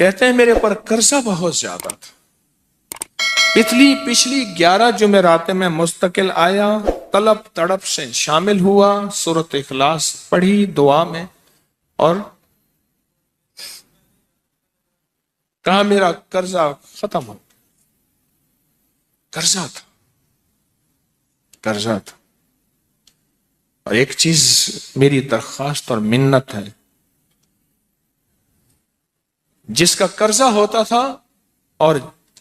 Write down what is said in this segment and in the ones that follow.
کہتے ہیں میرے پر قرضہ بہت زیادہ تھا، پچھلی 11 جمعراتیں میں مستقل آیا، طلب تڑپ سے شامل ہوا، سورۃ اخلاص پڑھی دعا میں، اور کہا میرا قرضہ ختم ہو۔ قرضہ تھا۔ اور ایک چیز میری درخواست اور منت ہے، جس کا قرضہ ہوتا تھا اور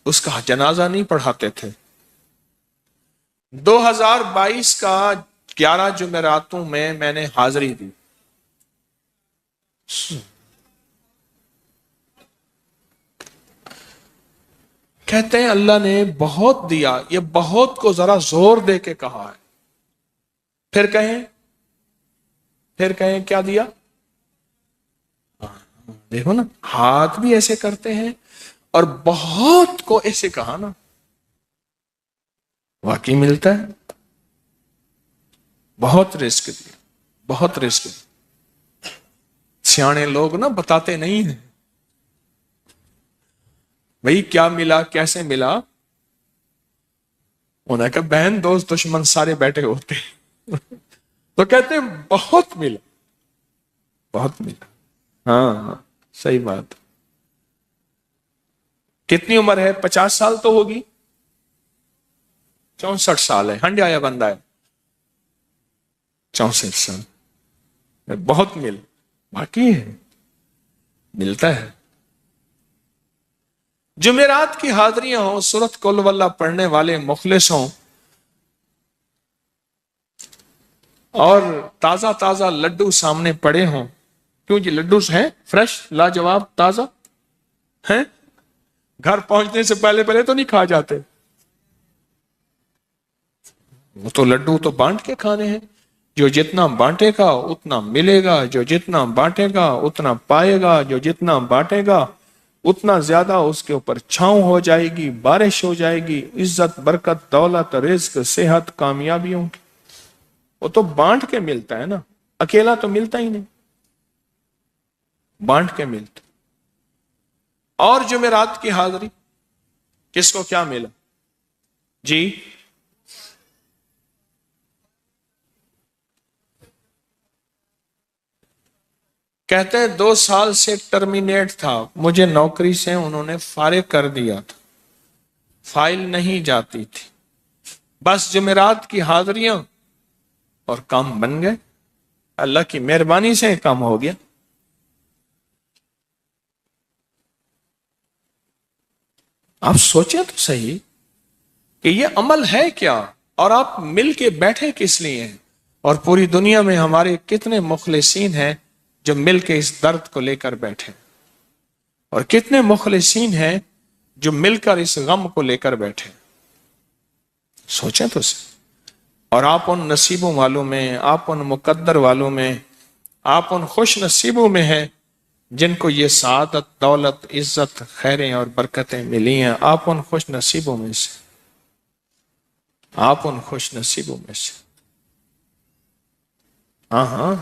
اس کا جنازہ نہیں پڑھاتے تھے، 2022 کا 11 جمعراتوں میں نے حاضری دی۔ کہتے ہیں اللہ نے بہت دیا، یہ بہت کو ذرا زور دے کے کہا ہے، پھر کہیں کیا دیا؟ دیکھو نا، ہاتھ بھی ایسے کرتے ہیں اور بہت کو ایسے کہا نا، واقعی ملتا ہے۔ بہت رزق دیا، بہت رزق دیا۔ سیانے لوگ نا بتاتے نہیں ہیں بھئی کیا ملا، کیسے ملا۔ انہوں نے کہا بہن دوست دشمن سارے بیٹھے ہوتے ہیں تو کہتے ہیں بہت ملا، بہت ملا۔ ہاں صحیح بات۔ کتنی عمر ہے؟ 50 سال تو ہوگی، 64 سال ہے، ہنڈیا یا بندہ ہے 64 سال، بہت باقی ہے، ملتا ہے۔ جمعرات کی حاضریاں ہوں، سورۃ قل واللہ پڑھنے والے مخلص ہوں، اور تازہ تازہ لڈو سامنے پڑے ہوں، کیوں جی لڈو ہیں فریش لاجواب تازہ ہیں، گھر پہنچنے سے پہلے تو نہیں کھا جاتے، وہ تو لڈو تو بانٹ کے کھانے ہیں، جو جتنا بانٹے گا اتنا ملے گا، جو جتنا بانٹے گا اتنا پائے گا، جو جتنا بانٹے گا اتنا زیادہ اس کے اوپر چھاؤں ہو جائے گی، بارش ہو جائے گی، عزت برکت دولت رزق صحت کامیابیوں کی، وہ تو بانٹ کے ملتا ہے نا، اکیلا تو ملتا ہی نہیں، بانٹ کے ملتا۔ اور جمعرات کی حاضری کس کو کیا ملا جی؟ کہتے ہیں 2 سال سے ٹرمینیٹ تھا، مجھے نوکری سے انہوں نے فارغ کر دیا تھا، فائل نہیں جاتی تھی، بس جمعرات کی حاضریاں اور کام بن گئے، اللہ کی مہربانی سے کام ہو گیا۔ آپ سوچیں تو صحیح کہ یہ عمل ہے کیا، اور آپ مل کے بیٹھے کس لیے ہیں، اور پوری دنیا میں ہمارے کتنے مخلصین ہیں جو مل کے اس درد کو لے کر بیٹھے، اور کتنے مخلصین ہیں جو مل کر اس غم کو لے کر بیٹھے۔ سوچیں تو صحیح۔ اور آپ ان نصیبوں والوں میں، آپ ان مقدر والوں میں، آپ ان خوش نصیبوں میں ہیں جن کو یہ سعادت دولت عزت خیریں اور برکتیں ملی ہیں، آپ ان خوش نصیبوں میں سے، آپ ان خوش نصیبوں میں سے، ہاں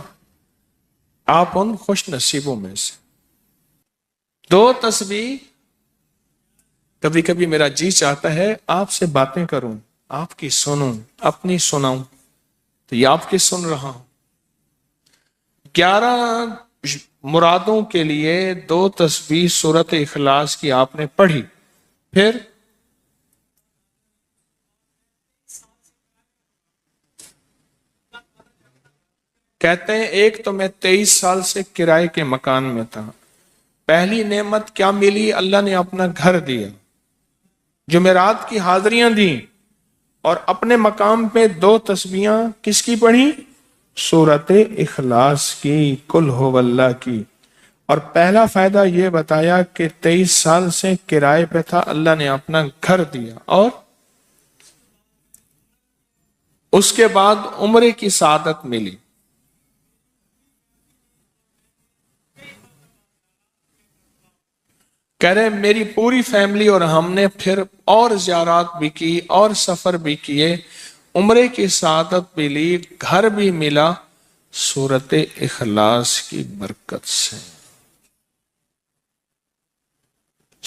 آپ ان خوش نصیبوں میں سے۔ 2 تسبیح، کبھی کبھی میرا جی چاہتا ہے آپ سے باتیں کروں، آپ کی سنوں، اپنی سناؤں، تو یہ آپ کی سن رہا ہوں۔ 11 مرادوں کے لیے 2 تسبیح سورۃ اخلاص کی آپ نے پڑھی، پھر کہتے ہیں ایک تو میں 23 سال سے کرائے کے مکان میں تھا، پہلی نعمت کیا ملی؟ اللہ نے اپنا گھر دیا، جمعرات کی حاضریاں دیں، اور اپنے مقام پہ 2 تسبیحاں کس کی پڑھی؟ سورۃ اخلاص کی، قل ھو اللہ کی۔ اور پہلا فائدہ یہ بتایا کہ 23 سال سے کرائے پہ تھا، اللہ نے اپنا گھر دیا، اور اس کے بعد عمرے کی سعادت ملی۔ کہہ رہے میری پوری فیملی اور ہم نے پھر اور زیارات بھی کی اور سفر بھی کیے، عمرے کی سعادت بھی لی، گھر بھی ملا، سورۃ اخلاص کی برکت سے۔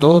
2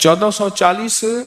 1440।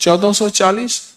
1440।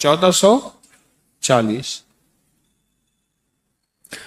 1440।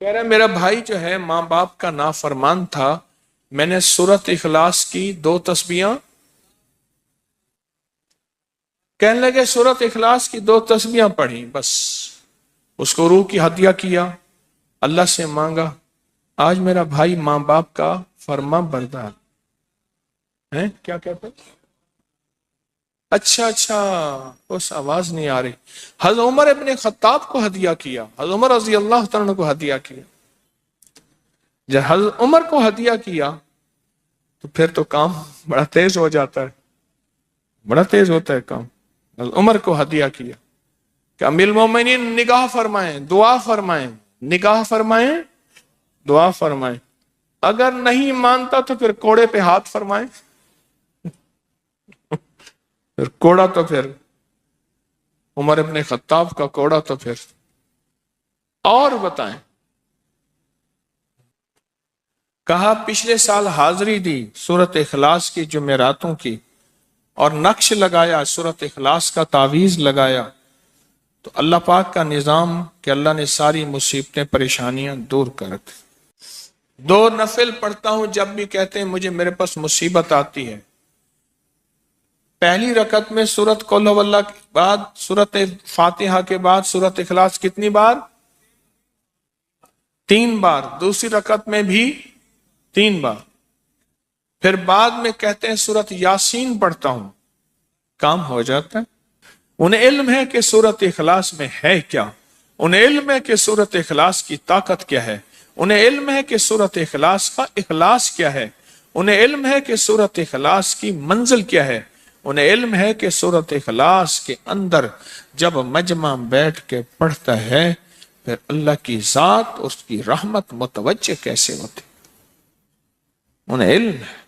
کہہ رہا میرا بھائی جو ہے ماں باپ کا نافرمان تھا، میں نے سورت اخلاص کی 2 تسبیحاں، کہنے لگے سورت اخلاص کی 2 تسبیحاں پڑھی بس، اس کو روح کی ہدیہ کیا، اللہ سے مانگا، آج میرا بھائی ماں باپ کا فرما بردار ہے۔ کیا کہتے ہیں؟ اچھا، اس آواز نہیں آ رہی۔ حضرت عمر ابن خطاب کو ہدیہ کیا، حضرت عمر رضی اللہ تعالیٰ عنہ کو ہدیہ کیا۔ جب حضرت عمر کو ہدیہ کیا تو پھر تو کام بڑا تیز ہو جاتا ہے، بڑا تیز ہوتا ہے کام۔ حضرت عمر کو ہدیہ کیا کہ امیر المومنین نگاہ فرمائیں، دعا فرمائیں، نگاہ فرمائیں، دعا فرمائیں، اگر نہیں مانتا تو پھر کوڑے پہ ہاتھ فرمائیں، پھر کوڑا تو پھر عمر ابن خطاب کا کوڑا تو پھر اور بتائیں۔ کہا پچھلے سال حاضری دی سورت اخلاص کی جمعراتوں کی، اور نقش لگایا سورت اخلاص کا، تعویذ لگایا، تو اللہ پاک کا نظام کہ اللہ نے ساری مصیبتیں پریشانیاں دور کر دی۔ 2 نفل پڑھتا ہوں جب بھی کہتے ہیں مجھے میرے پاس مصیبت آتی ہے۔ پہلی رکعت میں سورت قل ہو اللہ کے بعد، سورت فاتحہ کے بعد سورت اخلاص کتنی بار؟ 3 بار۔ دوسری رکعت میں بھی 3 بار۔ پھر بعد میں کہتے ہیں سورت یاسین پڑھتا ہوں، کام ہو جاتا ہے۔ انہیں علم ہے کہ سورت اخلاص میں ہے کیا، انہیں علم ہے کہ سورت اخلاص کی طاقت کیا ہے، انہیں علم ہے کہ سورت اخلاص کا اخلاص کیا ہے، انہیں علم ہے کہ سورت اخلاص کی منزل کیا ہے، انہیں علم ہے کہ سورت اخلاص کے اندر جب مجمع بیٹھ کے پڑھتا ہے پھر اللہ کی ذات، اس کی رحمت متوجہ کیسے ہوتی، انہیں علم ہے۔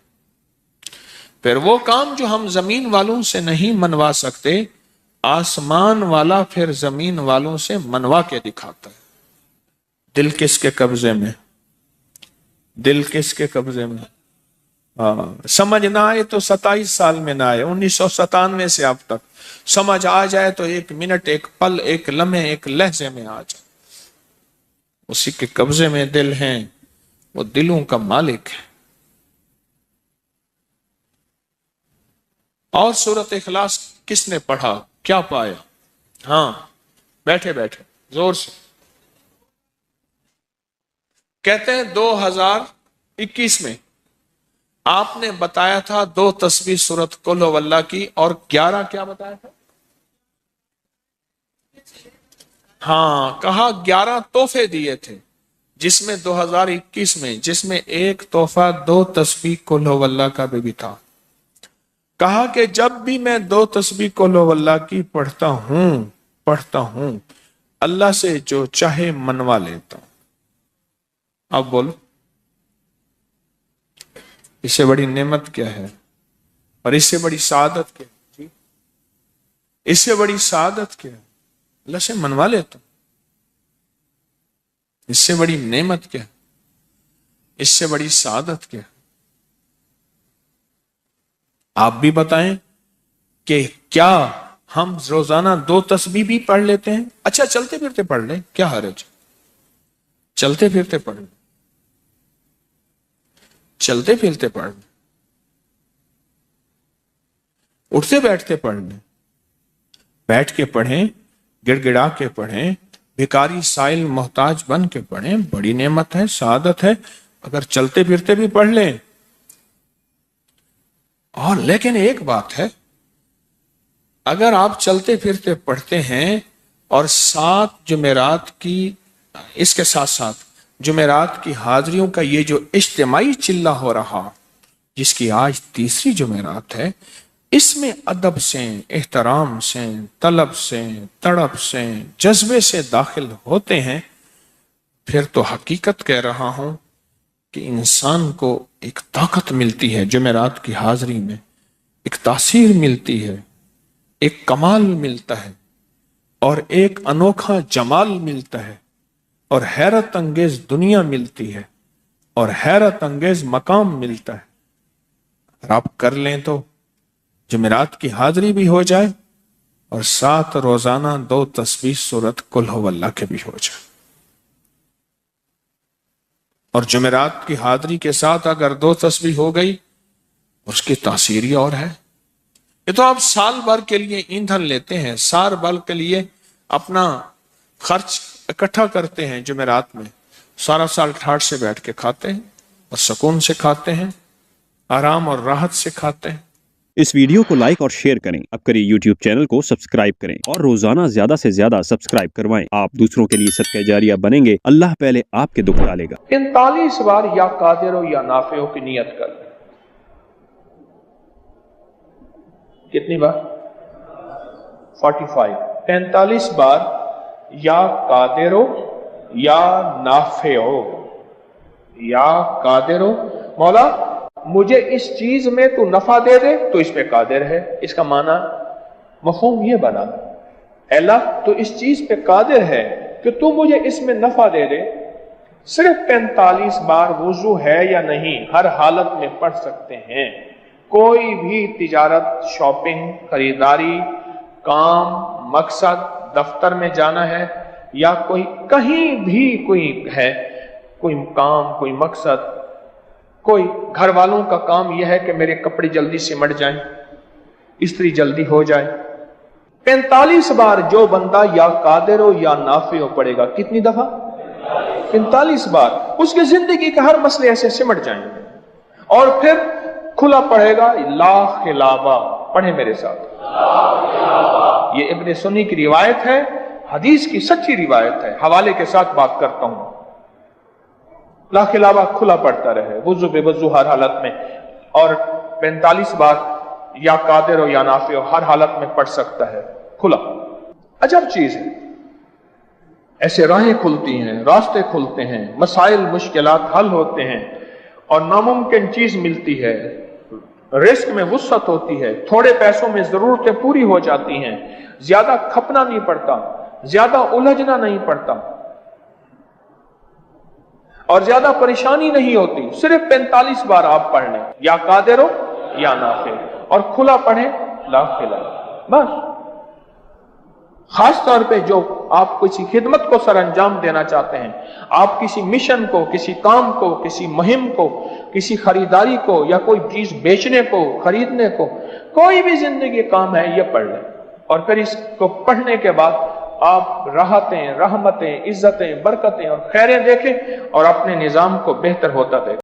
پھر وہ کام جو ہم زمین والوں سے نہیں منوا سکتے، آسمان والا پھر زمین والوں سے منوا کے دکھاتا ہے۔ دل کس کے قبضے میں؟ دل کس کے قبضے میں؟ سمجھ نہ آئے تو 27 سال میں نہ آئے، 1997 سے اب تک سمجھ آ جائے تو 1 منٹ، 1 پل، 1 لمحے، 1 لہجے میں آ جائے۔ اسی کے قبضے میں دل ہیں، وہ دلوں کا مالک ہے۔ اور سورت اخلاص کس نے پڑھا کیا پایا؟ ہاں بیٹھے بیٹھے زور سے کہتے ہیں 2021 میں آپ نے بتایا تھا 2 تسبیح سورت قل ہو اللہ کی، اور 11 کیا بتایا تھا؟ ہاں کہا 11 تحفے دیے تھے، جس میں 2021 میں جس میں ایک تحفہ 2 تسبیح قل ہو اللہ کا بھی تھا۔ کہا کہ جب بھی میں 2 تسبیح قل ہو اللہ کی پڑھتا ہوں اللہ سے جو چاہے منوا لیتا ہوں۔ اب بولو اس سے بڑی نعمت کیا ہے، اور اس سے بڑی سعادت کیا ہے؟ اس سے بڑی سعادت کیا ہے؟ اللہ سے منوا لیتا ہوں۔ اس سے بڑی نعمت کیا ہے؟ اس سے بڑی سعادت کیا ہے؟ آپ بھی بتائیں کہ کیا ہم روزانہ 2 تسبیح بھی پڑھ لیتے ہیں؟ اچھا چلتے پھرتے پڑھ لیں، کیا حرج؟ چلتے پھرتے پڑھ لیں، چلتے پھرتے پڑھ لیں، اٹھتے بیٹھتے پڑھ لیں، بیٹھ کے پڑھیں، گڑ گڑا کے پڑھیں، بھکاری سائل محتاج بن کے پڑھیں، بڑی نعمت ہے، سعادت ہے۔ اگر چلتے پھرتے بھی پڑھ لیں، اور لیکن ایک بات ہے، اگر آپ چلتے پھرتے پڑھتے ہیں اور 7 جمعرات کی، اس کے ساتھ ساتھ جمعرات کی حاضریوں کا یہ جو اجتماعی چلہ ہو رہا، جس کی آج 3ری جمعرات ہے، اس میں ادب سے، احترام سے، طلب سے، تڑپ سے، جذبے سے داخل ہوتے ہیں، پھر تو حقیقت کہہ رہا ہوں کہ انسان کو ایک طاقت ملتی ہے، جمعرات کی حاضری میں ایک تاثیر ملتی ہے، ایک کمال ملتا ہے، اور ایک انوکھا جمال ملتا ہے، اور حیرت انگیز دنیا ملتی ہے، اور حیرت انگیز مقام ملتا ہے۔ اگر آپ کر لیں تو جمعرات کی حاضری بھی ہو جائے، اور ساتھ روزانہ 2 تسبیح سورت قل ہو اللہ کے بھی ہو جائے۔ اور جمعرات کی حاضری کے ساتھ اگر 2 تسبیح ہو گئی اس کی تاثیر ہی اور ہے. یہ تو آپ سال بھر کے لیے ایندھن لیتے ہیں، سال بھر کے لیے اپنا خرچ اکٹھا کرتے ہیں، جمعرات میں سارا سال ٹھاٹ سے بیٹھ کے کھاتے ہیں اور سکون سے کھاتے ہیں، آرام اور راحت سے کھاتے ہیں. اس ویڈیو کو لائک اور شیئر کریں. اب کریے یوٹیوب چینل کو سبسکرائب کریں اور روزانہ زیادہ سے زیادہ سبسکرائب کروائیں. آپ دوسروں کے لیے صدقہ جاریہ بنیں گے، اللہ پہلے آپ کے دکھ ڈالے گا. 45 بار یا قادر ہو یا نافع ہو کی نیت کر لیں. کتنی بار؟ 45. 45 بار یا قادر ہو یا نافع ہو. یا قادر ہو، مولا مجھے اس چیز میں تو نفع دے دے تو اس پہ قادر ہے. اس کا معنی مفہوم یہ بنا، اے اللہ تو اس چیز پہ قادر ہے کہ تو مجھے اس میں نفع دے دے. صرف 45 بار وضو ہے یا نہیں ہر حالت میں پڑھ سکتے ہیں. کوئی بھی تجارت، شاپنگ، خریداری، کام، مقصد، دفتر میں جانا ہے یا کوئی کہیں بھی کوئی ہے، کوئی کام، کوئی مقصد، کوئی گھر والوں کا کام یہ ہے کہ میرے کپڑے جلدی سمٹ جائیں، استری جلدی ہو جائے. 45 بار جو بندہ یا قادر ہو یا نافع ہو پڑے گا. کتنی دفعہ؟ 45 بار. اس کی زندگی کے ہر مسئلے ایسے سمٹ جائیں گے. اور پھر کھلا پڑھے گا لا خلابہ. پڑھیں میرے ساتھ. یہ ابن سنی کی روایت ہے، حدیث کی سچی روایت ہے، حوالے کے ساتھ بات کرتا ہوں. لا خلابہ کھلا پڑتا رہے، وضو بے وضو ہر حالت میں. اور 45 بار یا قادر ہو یا نافع ہو ہر حالت میں پڑھ سکتا ہے کھلا. عجب چیز ہے، ایسے راہیں کھلتی ہیں، راستے کھلتے ہیں، مسائل مشکلات حل ہوتے ہیں اور ناممکن چیز ملتی ہے. رزق میں وسعت ہوتی ہے، تھوڑے پیسوں میں ضرورتیں پوری ہو جاتی ہیں، زیادہ کھپنا نہیں پڑتا، زیادہ الجھنا نہیں پڑتا اور زیادہ پریشانی نہیں ہوتی. صرف 45 بار آپ پڑھ لیں یا قادر ہو یا نافع اور کھلا پڑھیں لا خلا. بس خاص طور پہ جو آپ کسی خدمت کو سر انجام دینا چاہتے ہیں، آپ کسی مشن کو، کسی کام کو، کسی مہم کو، کسی خریداری کو یا کوئی چیز بیچنے کو، خریدنے کو، کوئی بھی زندگی کام ہے یہ پڑھ لیں. اور پھر اس کو پڑھنے کے بعد آپ راحتیں، رحمتیں، عزتیں، برکتیں اور خیریں دیکھیں اور اپنے نظام کو بہتر ہوتا دیکھیں.